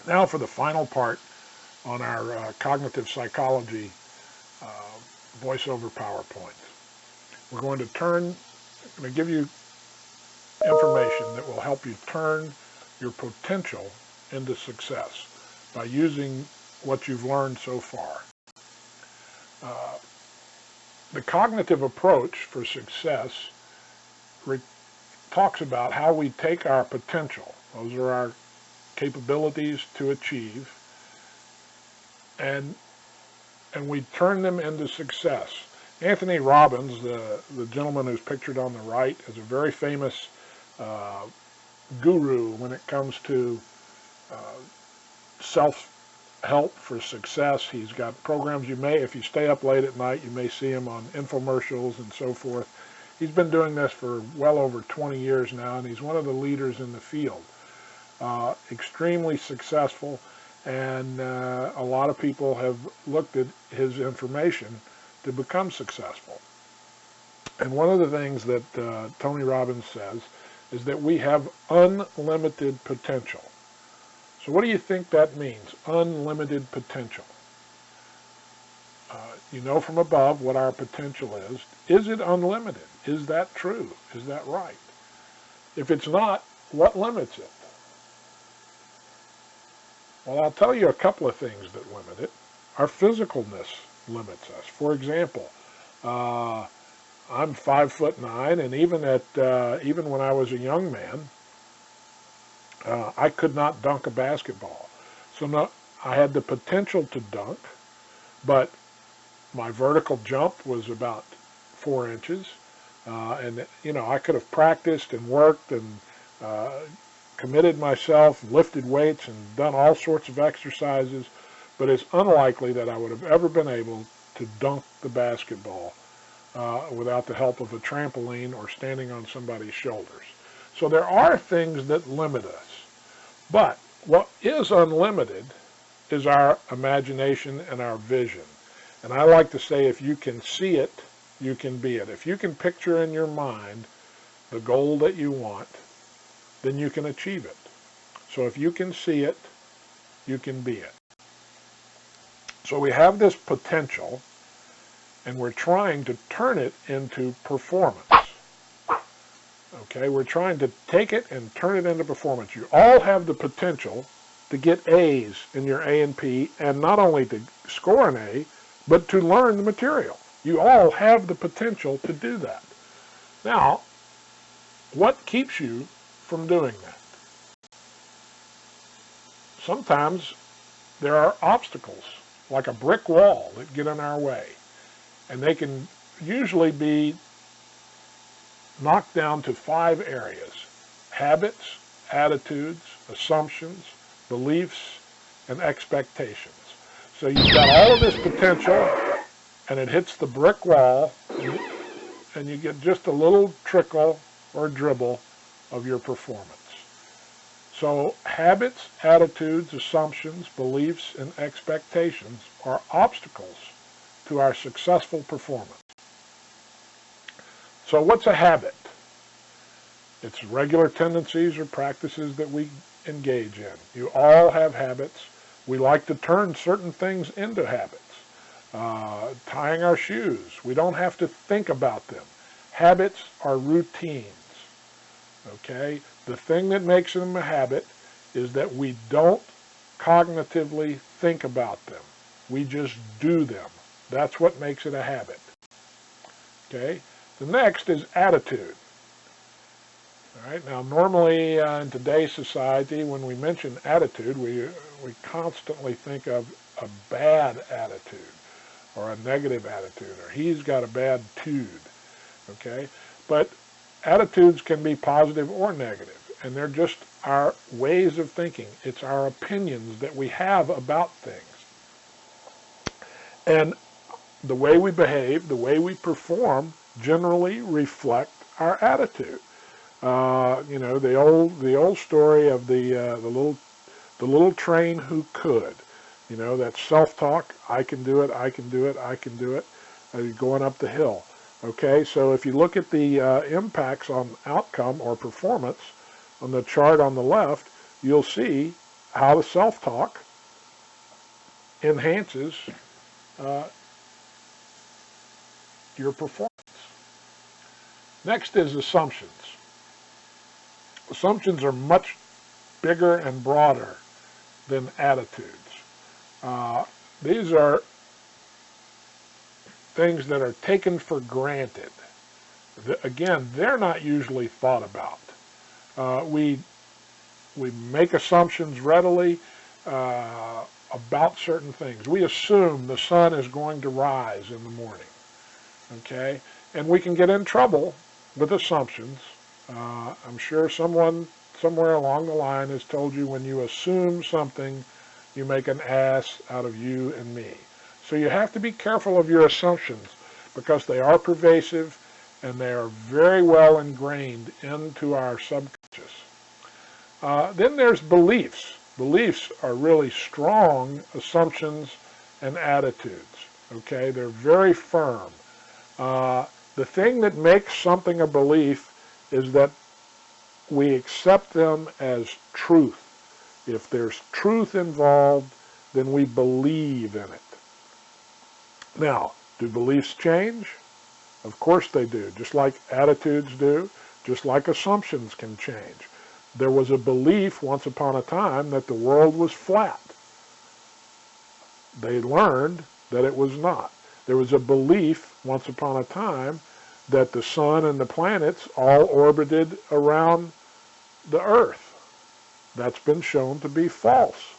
Now for the final part on our cognitive psychology voiceover PowerPoint. We're going to give you information that will help you turn your potential into success by using what you've learned so far. The cognitive approach for success talks about how we take our potential, those are our capabilities to achieve, and we turn them into success. Anthony Robbins, the gentleman who's pictured on the right, is a very famous guru when it comes to self-help for success. He's got programs. If you stay up late at night, you may see him on infomercials and so forth. He's been doing this for well over 20 years now, and he's one of the leaders in the field. Extremely successful, and a lot of people have looked at his information to become successful. And one of the things that Tony Robbins says is that we have unlimited potential. So what do you think that means, unlimited potential? You know from above what our potential is. Is it unlimited? Is that true? Is that right? If it's not, what limits it? Well, I'll tell you a couple of things that limit it. Our physicalness limits us. For example, I'm 5'9", and even when I was a young man, I could not dunk a basketball. So I had the potential to dunk, but my vertical jump was about 4 inches, and I could have practiced and worked and committed myself, lifted weights, and done all sorts of exercises, but it's unlikely that I would have ever been able to dunk the basketball without the help of a trampoline or standing on somebody's shoulders. So there are things that limit us, but what is unlimited is our imagination and our vision. And I like to say, if you can see it, you can be it. If you can picture in your mind the goal that you want, then you can achieve it. So if you can see it, you can be it. So we have this potential, and we're trying to turn it into performance. Okay, we're trying to take it and turn it into performance. You all have the potential to get A's in your A&P, and not only to score an A, but to learn the material. You all have the potential to do that. Now, what keeps you from doing that? Sometimes there are obstacles, like a brick wall, that get in our way. And they can usually be knocked down to 5 areas: habits, attitudes, assumptions, beliefs, and expectations. So you've got all of this potential, and it hits the brick wall, and you get just a little trickle or dribble of your performance. So habits, attitudes, assumptions, beliefs, and expectations are obstacles to our successful performance. So what's a habit? It's regular tendencies or practices that we engage in. You all have habits. We like to turn certain things into habits. Tying our shoes, we don't have to think about them. Habits are routines. Okay? The thing that makes them a habit is that we don't cognitively think about them. We just do them. That's what makes it a habit. Okay? The next is attitude. All right? Now, normally in today's society, when we mention attitude, we constantly think of a bad attitude or a negative attitude, or he's got a bad tude. Okay? But attitudes can be positive or negative, and they're just our ways of thinking. It's our opinions that we have about things. And the way we behave, the way we perform, generally reflect our attitude. The old story of the little train who could. That self-talk, I can do it, I can do it, I can do it, going up the hill. Okay, so if you look at the impacts on outcome or performance on the chart on the left, you'll see how the self-talk enhances uh, your performance. Next is assumptions. Assumptions are much bigger and broader than attitudes. Uh, these are things that are taken for granted. Again, they're not usually thought about. We make assumptions readily about certain things. We assume the sun is going to rise in the morning, okay? And we can get in trouble with assumptions. I'm sure someone somewhere along the line has told you when you assume something, you make an ass out of you and me. So you have to be careful of your assumptions because they are pervasive and they are very well ingrained into our subconscious. Then there's beliefs. Beliefs are really strong assumptions and attitudes. Okay, they're very firm. Uh, the thing that makes something a belief is that we accept them as truth. If there's truth involved, then we believe in it. Now, do beliefs change? Of course they do, just like attitudes do, just like assumptions can change. There was a belief once upon a time that the world was flat. They learned that it was not. There was a belief once upon a time that the sun and the planets all orbited around the earth. That's been shown to be false.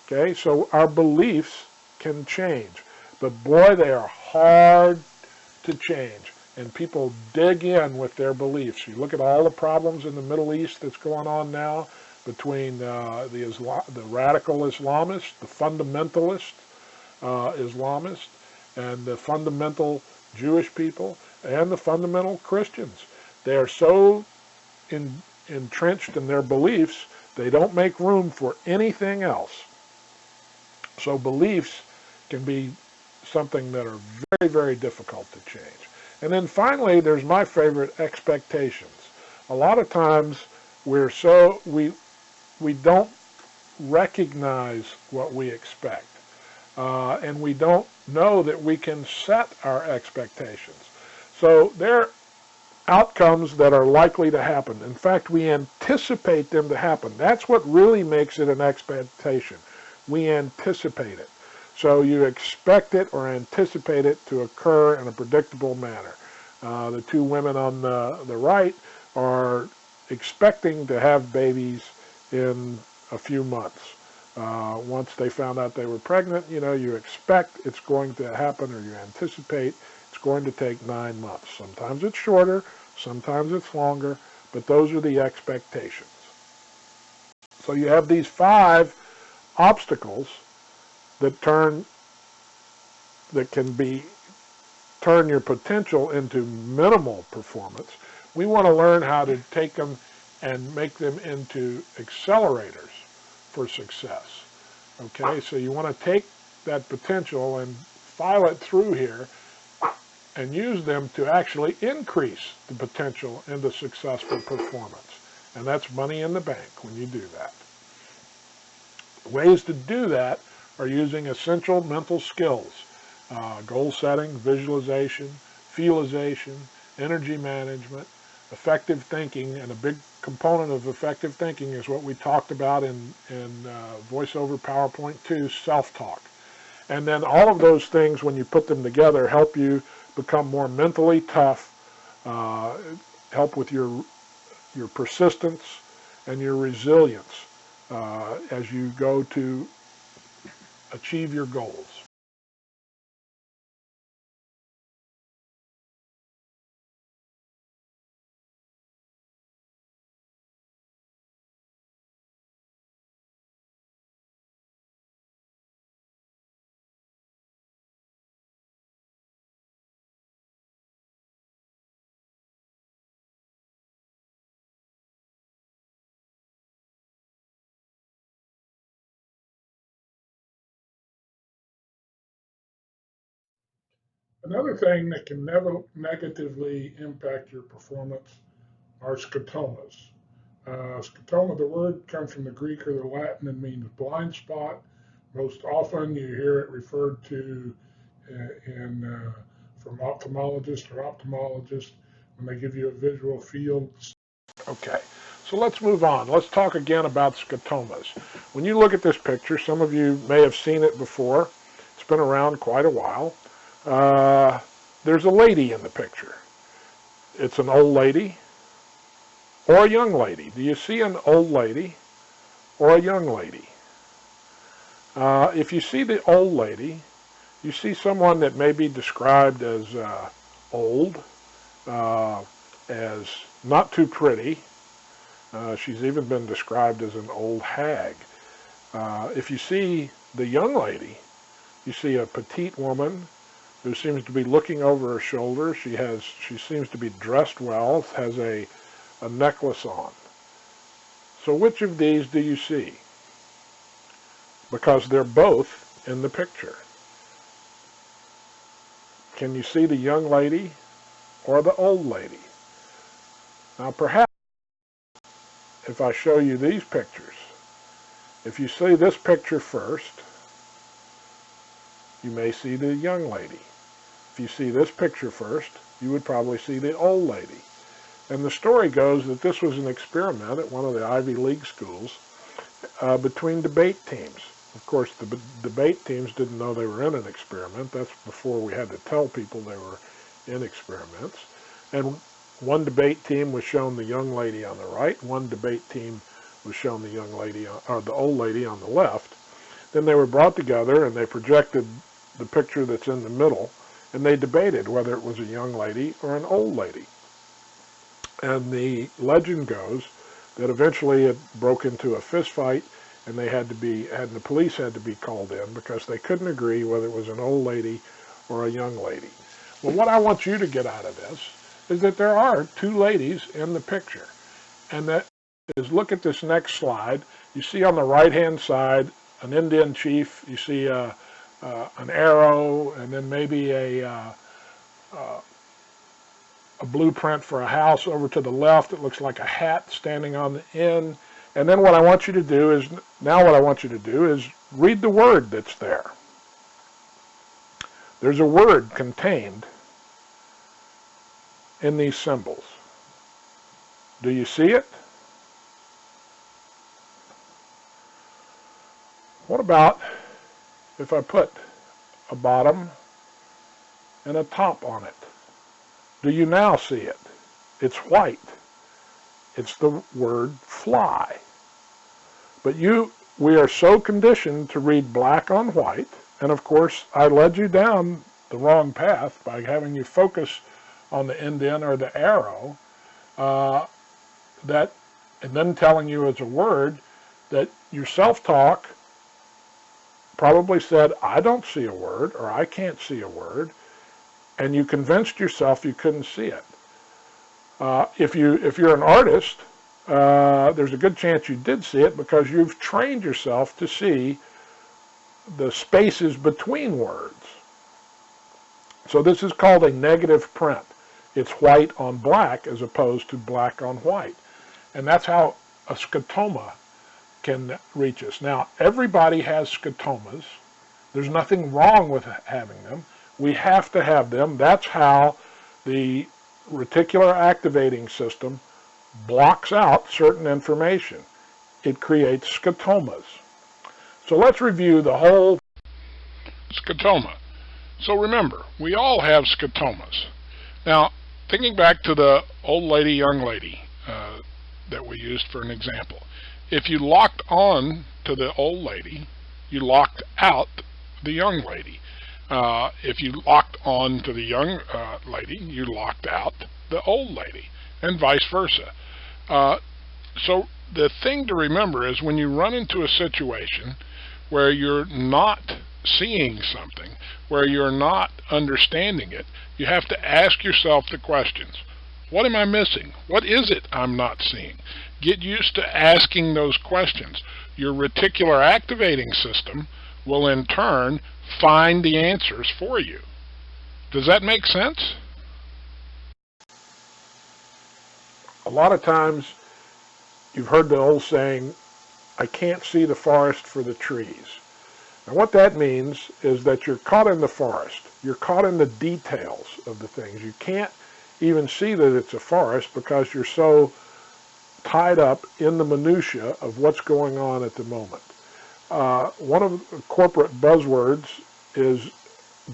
Okay, so our beliefs can change. But boy, they are hard to change. And people dig in with their beliefs. You look at all the problems in the Middle East that's going on now between the radical Islamists, the fundamentalist Islamists, and the fundamental Jewish people, and the fundamental Christians. They are so entrenched in their beliefs, they don't make room for anything else. So beliefs can be something that are very, very difficult to change. And then finally, there's my favorite, expectations. A lot of times we don't recognize what we expect. And we don't know that we can set our expectations. So there are outcomes that are likely to happen. In fact, we anticipate them to happen. That's what really makes it an expectation. We anticipate it. So you expect it or anticipate it to occur in a predictable manner. The two women on the right are expecting to have babies in a few months. Once they found out they were pregnant, you expect it's going to happen or you anticipate it's going to take 9 months. Sometimes it's shorter, sometimes it's longer, but those are the expectations. So you have these 5 obstacles that can turn your potential into minimal performance. We want to learn how to take them and make them into accelerators for success. Okay, so you want to take that potential and file it through here and use them to actually increase the potential into successful performance. And that's money in the bank when you do that. Ways to do that are using essential mental skills, goal setting, visualization, feelization, energy management, effective thinking, and a big component of effective thinking is what we talked about in VoiceOver PowerPoint 2, self-talk. And then all of those things, when you put them together, help you become more mentally tough, help with your persistence and your resilience as you go to achieve your goals. Another thing that can never negatively impact your performance are scotomas. Scotoma, the word comes from the Greek or the Latin and means blind spot. Most often you hear it referred to from ophthalmologists or ophthalmologists when they give you a visual field. Okay, so let's move on. Let's talk again about scotomas. When you look at this picture, some of you may have seen it before. It's been around quite a while. There's a lady in the picture. It's an old lady or a young lady. Do you see an old lady or a young lady? If you see the old lady, you see someone that may be described as old, as not too pretty. She's even been described as an old hag. If you see the young lady, you see a petite woman who seems to be looking over her shoulder. She seems to be dressed well, has a necklace on. So which of these do you see? Because they're both in the picture. Can you see the young lady or the old lady? Now perhaps if I show you these pictures, if you see this picture first, you may see the young lady. If you see this picture first, you would probably see the old lady. And the story goes that this was an experiment at one of the Ivy League schools between debate teams. Of course, the debate teams didn't know they were in an experiment. That's before we had to tell people they were in experiments. And one debate team was shown the young lady on the right. One debate team was shown the young lady, or the old lady on the left. Then they were brought together and they projected the picture that's in the middle, and they debated whether it was a young lady or an old lady. And the legend goes that eventually it broke into a fist fight, and the police had to be called in because they couldn't agree whether it was an old lady or a young lady. Well, what I want you to get out of this is that there are two ladies in the picture. And that is, look at this next slide. You see on the right-hand side an Indian chief. You see an arrow, and then maybe a blueprint for a house over to the left. It looks like a hat standing on the end. And then what I want you to do is read the word that's there. There's a word contained in these symbols. Do you see it? What about if I put a bottom and a top on it? Do you now see it? It's white. It's the word fly. But we are so conditioned to read black on white, and of course I led you down the wrong path by having you focus on the indent or the arrow, and then telling you as a word that your self-talk probably said, I don't see a word, or I can't see a word, and you convinced yourself you couldn't see it. If you're an artist, there's a good chance you did see it because you've trained yourself to see the spaces between words. So this is called a negative print. It's white on black as opposed to black on white. And that's how a scotoma can reach us. Now, everybody has scotomas. There's nothing wrong with having them. We have to have them. That's how the reticular activating system blocks out certain information. It creates scotomas. So let's review the whole scotoma. So remember, we all have scotomas. Now, thinking back to the old lady, young lady that we used for an example. If you locked on to the old lady, you locked out the young lady. If you locked on to the young lady, you locked out the old lady, and vice versa. So the thing to remember is when you run into a situation where you're not seeing something, where you're not understanding it, you have to ask yourself the questions. What am I missing? What is it I'm not seeing? Get used to asking those questions. Your reticular activating system will in turn find the answers for you. Does that make sense? A lot of times you've heard the old saying, I can't see the forest for the trees. Now what that means is that you're caught in the forest. You're caught in the details of the things. You can't even see that it's a forest because you're so tied up in the minutia of what's going on at the moment. One of the corporate buzzwords is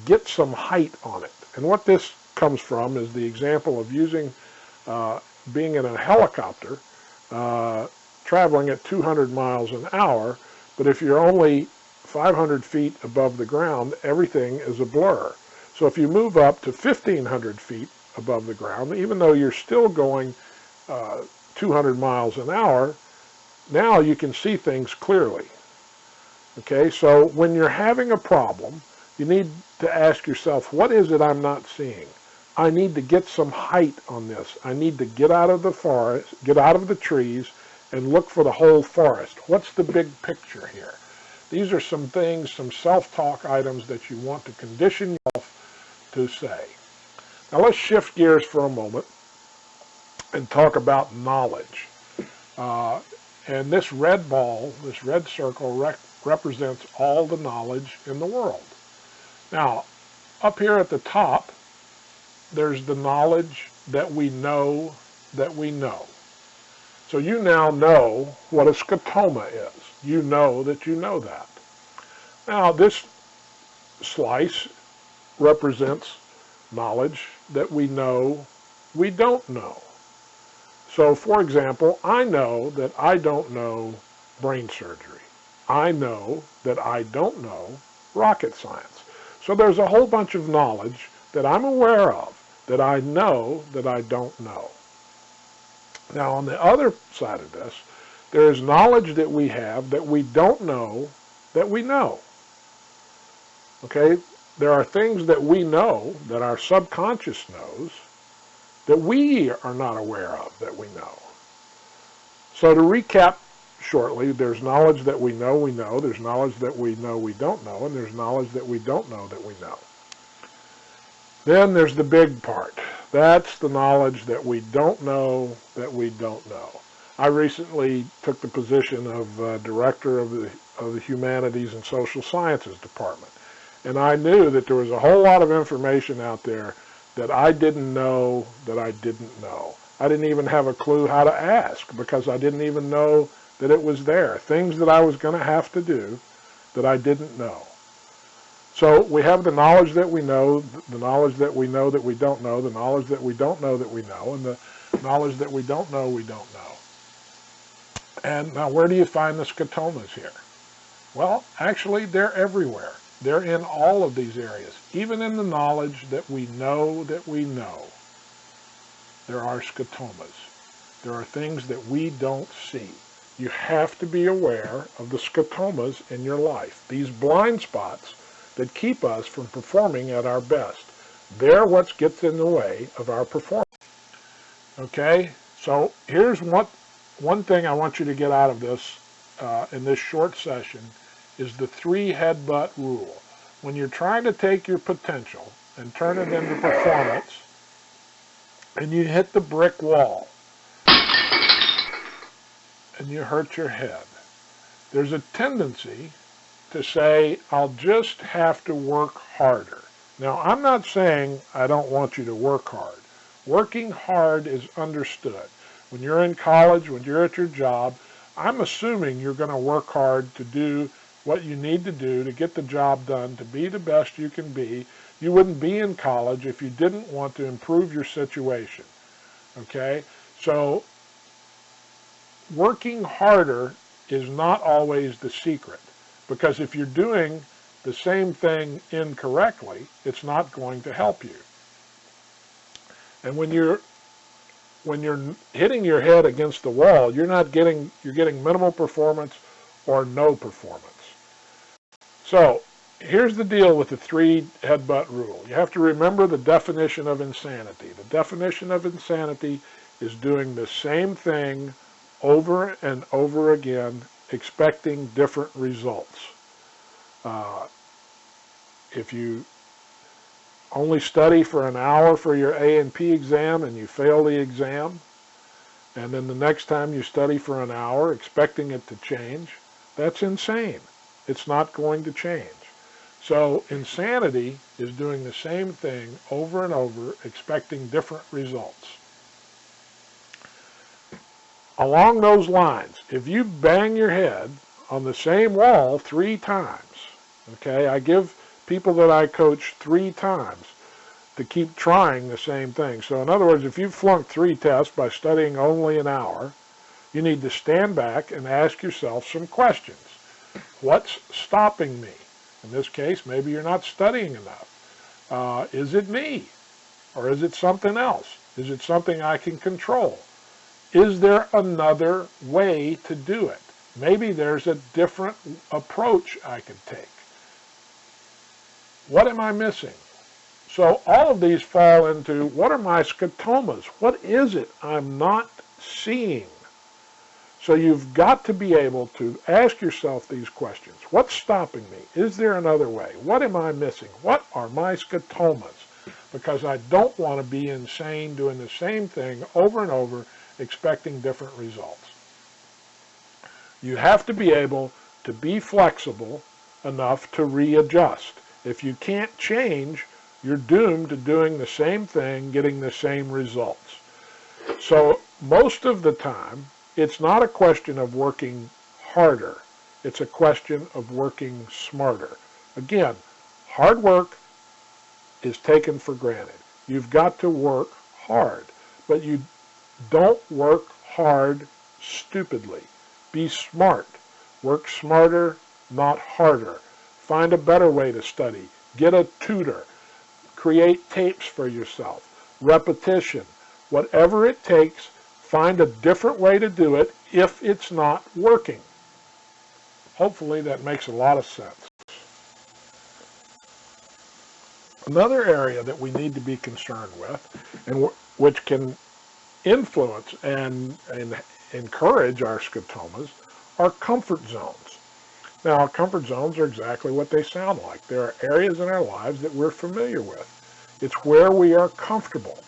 get some height on it. And what this comes from is the example of using, being in a helicopter, traveling at 200 miles an hour, but if you're only 500 feet above the ground, everything is a blur. So if you move up to 1,500 feet above the ground, even though you're still going 200 miles an hour, now you can see things clearly. Okay, so when you're having a problem, you need to ask yourself, what is it I'm not seeing? I need to get some height on this. I need to get out of the forest, get out of the trees, and look for the whole forest. What's the big picture here? These are some things, some self-talk items that you want to condition yourself to say. Now let's shift gears for a moment and talk about knowledge. And this red ball, this red circle, represents all the knowledge in the world. Now, up here at the top, there's the knowledge that we know that we know. So you now know what a scotoma is. You know that you know that. Now, this slice represents knowledge that we know we don't know. So, for example, I know that I don't know brain surgery. I know that I don't know rocket science. So there's a whole bunch of knowledge that I'm aware of, that I know that I don't know. Now, on the other side of this, there is knowledge that we have that we don't know that we know. Okay? There are things that we know, that our subconscious knows, that we are not aware of that we know. So to recap shortly, there's knowledge that we know, there's knowledge that we know we don't know, and there's knowledge that we don't know that we know. Then there's the big part. That's the knowledge that we don't know that we don't know. I recently took the position of director of the Humanities and Social Sciences Department. And I knew that there was a whole lot of information out there that I didn't know that I didn't know. I didn't even have a clue how to ask because I didn't even know that it was there. Things that I was going to have to do that I didn't know. So we have the knowledge that we know, the knowledge that we know that we don't know, the knowledge that we don't know that we know, and the knowledge that we don't know we don't know. And now where do you find the scotomas here? Well, actually they're everywhere. They're in all of these areas. Even in the knowledge that we know, there are scotomas. There are things that we don't see. You have to be aware of the scotomas in your life. These blind spots that keep us from performing at our best. They're what gets in the way of our performance. Okay, so here's one thing I want you to get out of this in this short session is the 3 headbutt rule. When you're trying to take your potential and turn it into performance, and you hit the brick wall, and you hurt your head, there's a tendency to say, I'll just have to work harder. Now, I'm not saying I don't want you to work hard. Working hard is understood. When you're in college, when you're at your job, I'm assuming you're going to work hard to do what you need to do to get the job done, to be the best you can be. You wouldn't be in college if you didn't want to improve your situation. Okay? So, working harder is not always the secret. Because if you're doing the same thing incorrectly, it's not going to help you. And when you're hitting your head against the wall, you're getting minimal performance or no performance. So here's the deal with the 3 headbutt rule. You have to remember the definition of insanity. The definition of insanity is doing the same thing over and over again, expecting different results. If you only study for an hour for your A&P exam and you fail the exam, and then the next time you study for an hour expecting it to change, that's insane. It's not going to change. So insanity is doing the same thing over and over, expecting different results. Along those lines, if you bang your head on the same wall 3 times, okay, I give people that I coach 3 times to keep trying the same thing. So in other words, if you've flunked 3 tests by studying only an hour, you need to stand back and ask yourself some questions. What's stopping me? In this case, maybe you're not studying enough. Is it me? Or is it something else? Is it something I can control? Is there another way to do it? Maybe there's a different approach I could take. What am I missing? So all of these fall into, what are my scotomas? What is it I'm not seeing? So you've got to be able to ask yourself these questions. What's stopping me? Is there another way? What am I missing? What are my scotomas? Because I don't want to be insane doing the same thing over and over, expecting different results. You have to be able to be flexible enough to readjust. If you can't change, you're doomed to doing the same thing, getting the same results. So most of the time, it's not a question of working harder. It's a question of working smarter. Again, hard work is taken for granted. You've got to work hard, but you don't work hard stupidly. Be smart. Work smarter, not harder. Find a better way to study. Get a tutor. Create tapes for yourself. Repetition. Whatever it takes, find a different way to do it if it's not working. Hopefully that makes a lot of sense. Another area that we need to be concerned with, and which can influence and encourage our scotomas, are comfort zones. Now, comfort zones are exactly what they sound like. There are areas in our lives that we're familiar with. It's where we are comfortable.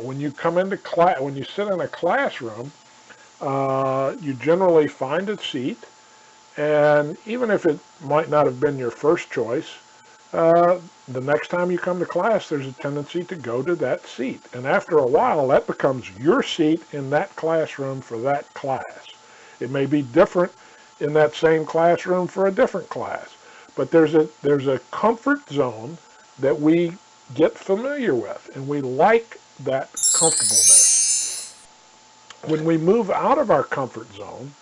When you come into class, when you sit in a classroom, you generally find a seat, and even if it might not have been your first choice, the next time you come to class, there's a tendency to go to that seat. And after a while, that becomes your seat in that classroom for that class. It may be different in that same classroom for a different class. But there's a comfort zone that we get familiar with, and we like that comfortableness. When we move out of our comfort zone,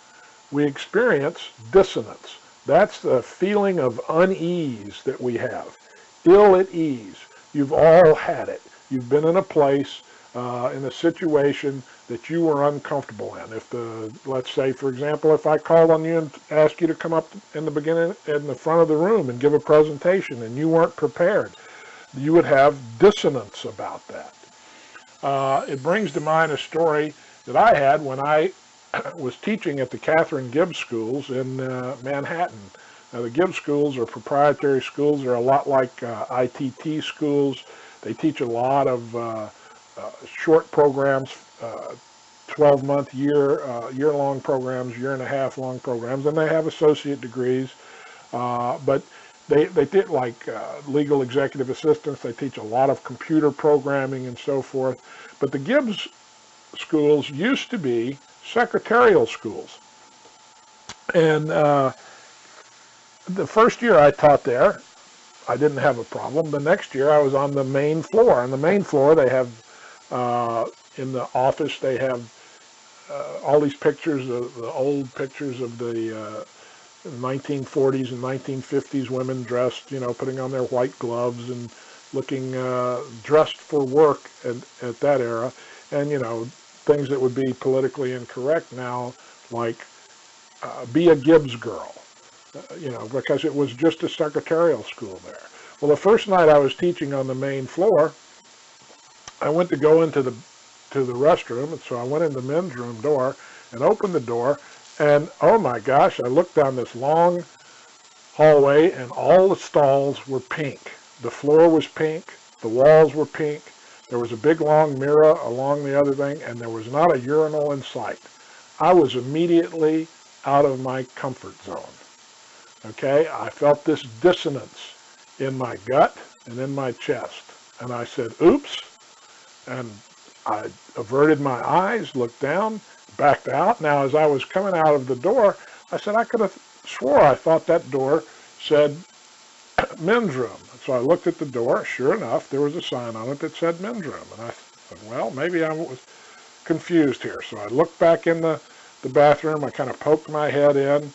we experience dissonance. That's the feeling of unease that we have. Ill at ease. You've all had it. You've been in a place, in a situation that you were uncomfortable in. Let's say, for example, if I called on you and asked you to come up in the beginning, in the front of the room and give a presentation, and you weren't prepared, you would have dissonance about that. It brings to mind a story that I had when I was teaching at the Catherine Gibbs schools in Manhattan. Now, the Gibbs schools are proprietary schools. They're a lot like ITT schools. They teach a lot of short programs, 12-month, year-long programs, year-and-a-half-long programs, and they have associate degrees. But they did like legal executive assistants. They teach a lot of computer programming and so forth. But the Gibbs schools used to be secretarial schools. And the first year I taught there, I didn't have a problem. The next year I was on the main floor. On the main floor they have, in the office, they have all these pictures, the old pictures of the 1940s and 1950s women dressed, putting on their white gloves and looking dressed for work at that era. And, things that would be politically incorrect now, like be a Gibbs girl, because it was just a secretarial school there. Well, the first night I was teaching on the main floor, I went to go into the restroom, and so I went in the men's room door and opened the door, and oh my gosh, I looked down this long hallway, and all the stalls were pink. The floor was pink, the walls were pink, There was a big long mirror along the other thing, and there was not a urinal in sight. I was immediately out of my comfort zone. Okay, I felt this dissonance in my gut and in my chest. And I said, oops. And I averted my eyes, looked down, backed out. Now, as I was coming out of the door, I said, I could have swore I thought that door said men's room. So I looked at the door. Sure enough, there was a sign on it that said men's room. And I said, well, maybe I was confused here. So I looked back in the bathroom. I kind of poked my head in.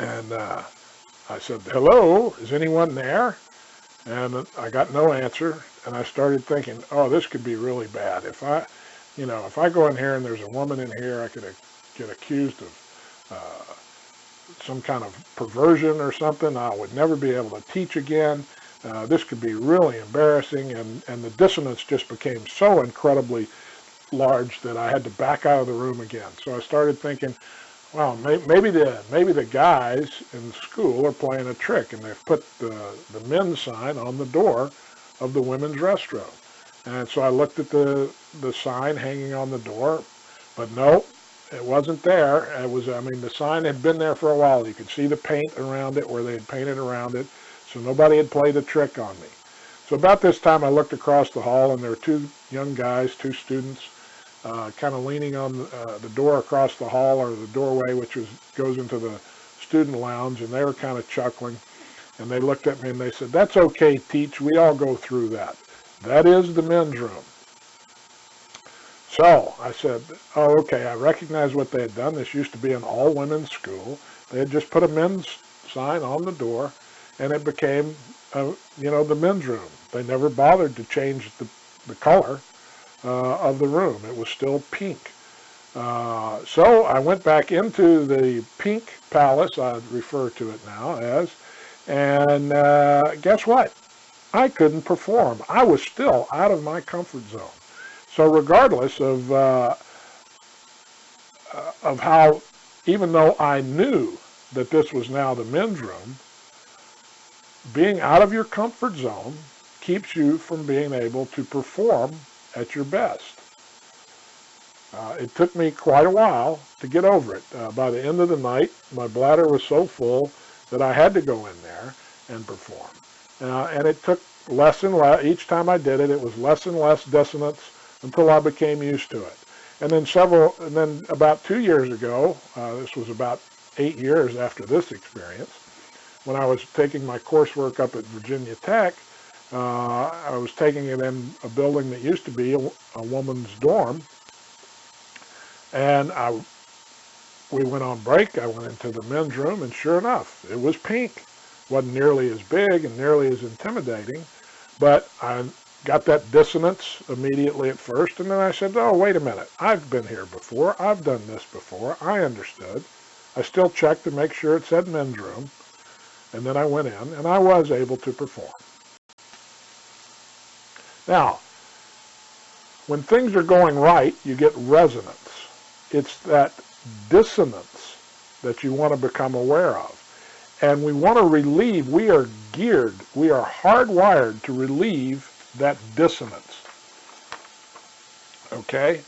And I said, hello, is anyone there? And I got no answer. And I started thinking, oh, this could be really bad. If I go in here and there's a woman in here, I could get accused of some kind of perversion or something. I would never be able to teach again. This could be really embarrassing. And the dissonance just became so incredibly large that I had to back out of the room again. So I started thinking, well, maybe the guys in school are playing a trick, and they've put the men's sign on the door of the women's restroom. And so I looked at the sign hanging on the door, but no, it wasn't there. The sign had been there for a while. You could see the paint around it where they had painted around it, so nobody had played a trick on me. So about this time, I looked across the hall, and there were two young guys, two students, kind of leaning on the door across the hall, or the doorway, which goes into the student lounge, and they were kind of chuckling. And they looked at me and they said, that's okay, Teach, we all go through that. That is the men's room. So I said, oh, okay, I recognize what they had done. This used to be an all-women's school. They had just put a men's sign on the door, and it became, the men's room. They never bothered to change the color of the room. It was still pink. So I went back into the pink palace, I refer to it now as, and guess what? I couldn't perform. I was still out of my comfort zone. So regardless of how, even though I knew that this was now the men's room, being out of your comfort zone keeps you from being able to perform at your best. It took me quite a while to get over it. By the end of the night, my bladder was so full that I had to go in there and perform. And it took less and less. Each time I did it, it was less and less dissonance until I became used to it. And then about 2 years ago, this was about 8 years after this experience, when I was taking my coursework up at Virginia Tech, I was taking it in a building that used to be a woman's dorm. And we went on break. I went into the men's room, and sure enough, it was pink. Wasn't nearly as big and nearly as intimidating, but I got that dissonance immediately at first, and then I said, oh, wait a minute. I've been here before. I've done this before. I understood. I still checked to make sure it said men's room, and then I went in, and I was able to perform. Now, when things are going right, you get resonance. It's that dissonance that you want to become aware of. And we want to relieve, we are hardwired to relieve that dissonance. Okay?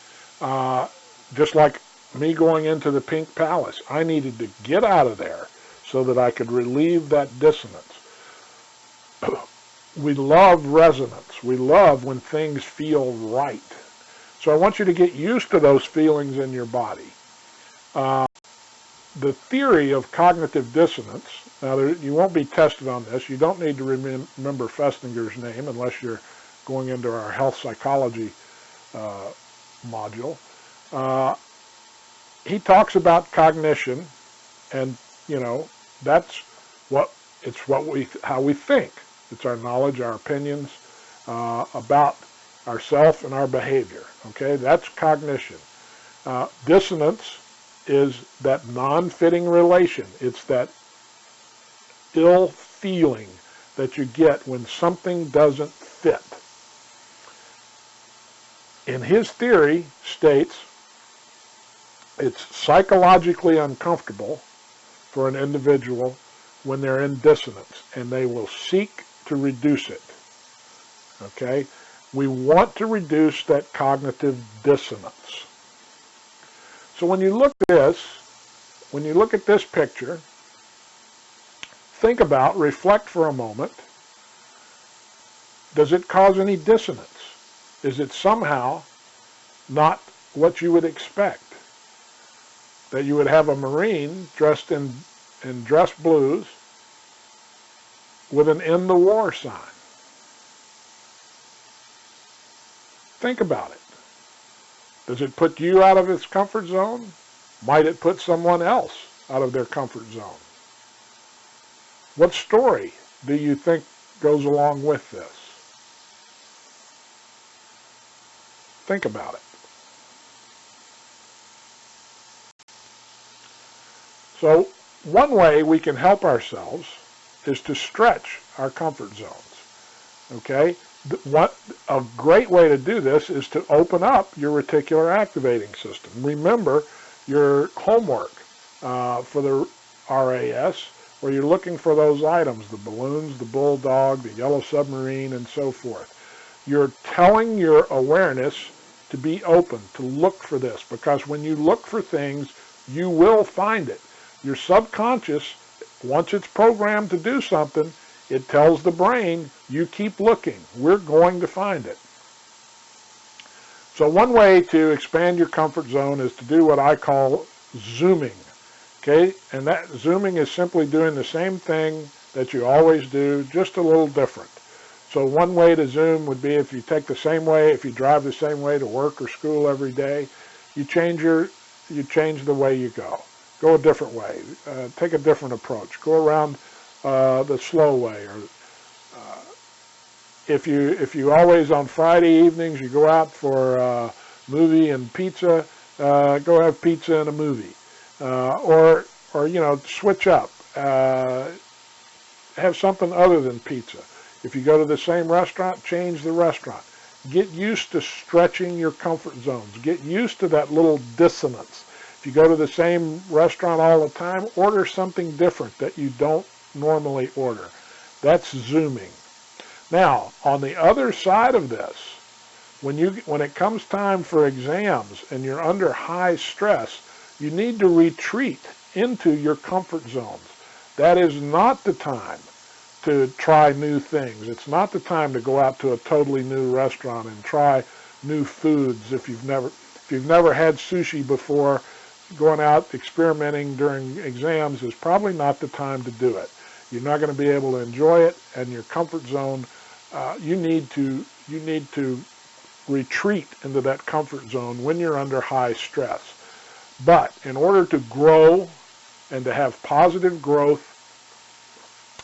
Just like me going into the pink palace, I needed to get out of there so that I could relieve that dissonance. We love resonance. We love when things feel right. So I want you to get used to those feelings in your body. The theory of cognitive dissonance, now you won't be tested on this. You don't need to remember Festinger's name unless you're going into our health psychology module. He talks about cognition, and that's how we think. It's our knowledge, our opinions about ourself and our behavior. Okay, that's cognition. Dissonance is that non-fitting relation. It's that ill feeling that you get when something doesn't fit. In his theory, states it's psychologically uncomfortable for an individual when they're in dissonance, and they will seek to reduce it. Okay? We want to reduce that cognitive dissonance. So when you look at this picture, think about, reflect for a moment. Does it cause any dissonance? Is it somehow not what you would expect? That you would have a Marine dressed in dress blues with an "End the War" sign. Think about it. Does it put you out of its comfort zone? Might it put someone else out of their comfort zone? What story do you think goes along with this? Think about it. So one way we can help ourselves is to stretch our comfort zones. Okay? A great way to do this is to open up your reticular activating system. Remember your homework for the RAS, where you're looking for those items, the balloons, the bulldog, the yellow submarine, and so forth. You're telling your awareness to be open, to look for this, because when you look for things, you will find it. Your subconscious, once it's programmed to do something, it tells the brain, you keep looking, we're going to find it. So one way to expand your comfort zone is to do what I call zooming. Okay, and that zooming is simply doing the same thing that you always do, just a little different. So one way to zoom would be if you take the same way, if you drive the same way to work or school every day, you change the way you go. Go a different way. Take a different approach. Go around the slow way. Or if you always on Friday evenings you go out for movie and pizza, go have pizza and a movie. Or switch up. Have something other than pizza. If you go to the same restaurant, change the restaurant. Get used to stretching your comfort zones. Get used to that little dissonance. If you go to the same restaurant all the time, order something different that you don't normally order. That's zooming. Now, on the other side of this, when it comes time for exams and you're under high stress, you need to retreat into your comfort zones. That is not the time to try new things. It's not the time to go out to a totally new restaurant and try new foods. If you've never had sushi before, going out experimenting during exams is probably not the time to do it. You're not going to be able to enjoy it, and your comfort zone, you need to retreat into that comfort zone when you're under high stress. But in order to grow and to have positive growth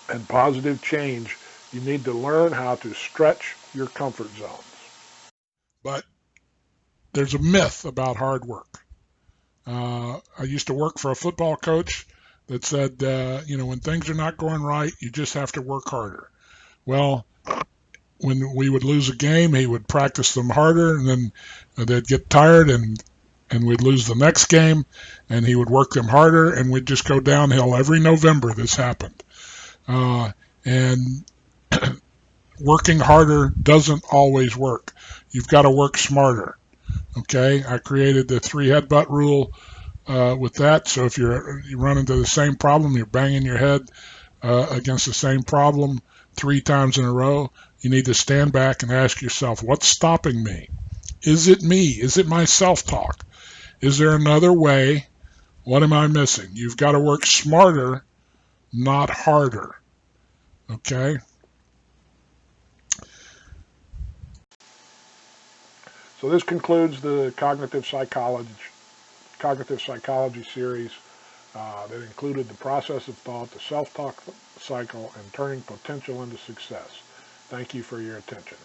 and positive change, you need to learn how to stretch your comfort zones. But there's a myth about hard work. I used to work for a football coach that said, when things are not going right, you just have to work harder. Well, when we would lose a game, he would practice them harder, and then they'd get tired, and we'd lose the next game, and he would work them harder, and we'd just go downhill. Every November this happened. And working harder doesn't always work. You've got to work smarter. Okay, I created the 3 headbutt rule with that. So if you run into the same problem, you're banging your head against the same problem 3 times in a row, you need to stand back and ask yourself, what's stopping me? Is it me? Is it my self-talk? Is there another way? What am I missing? You've got to work smarter, not harder. Okay? So this concludes the cognitive psychology series that included the process of thought, the self-talk cycle, and turning potential into success. Thank you for your attention.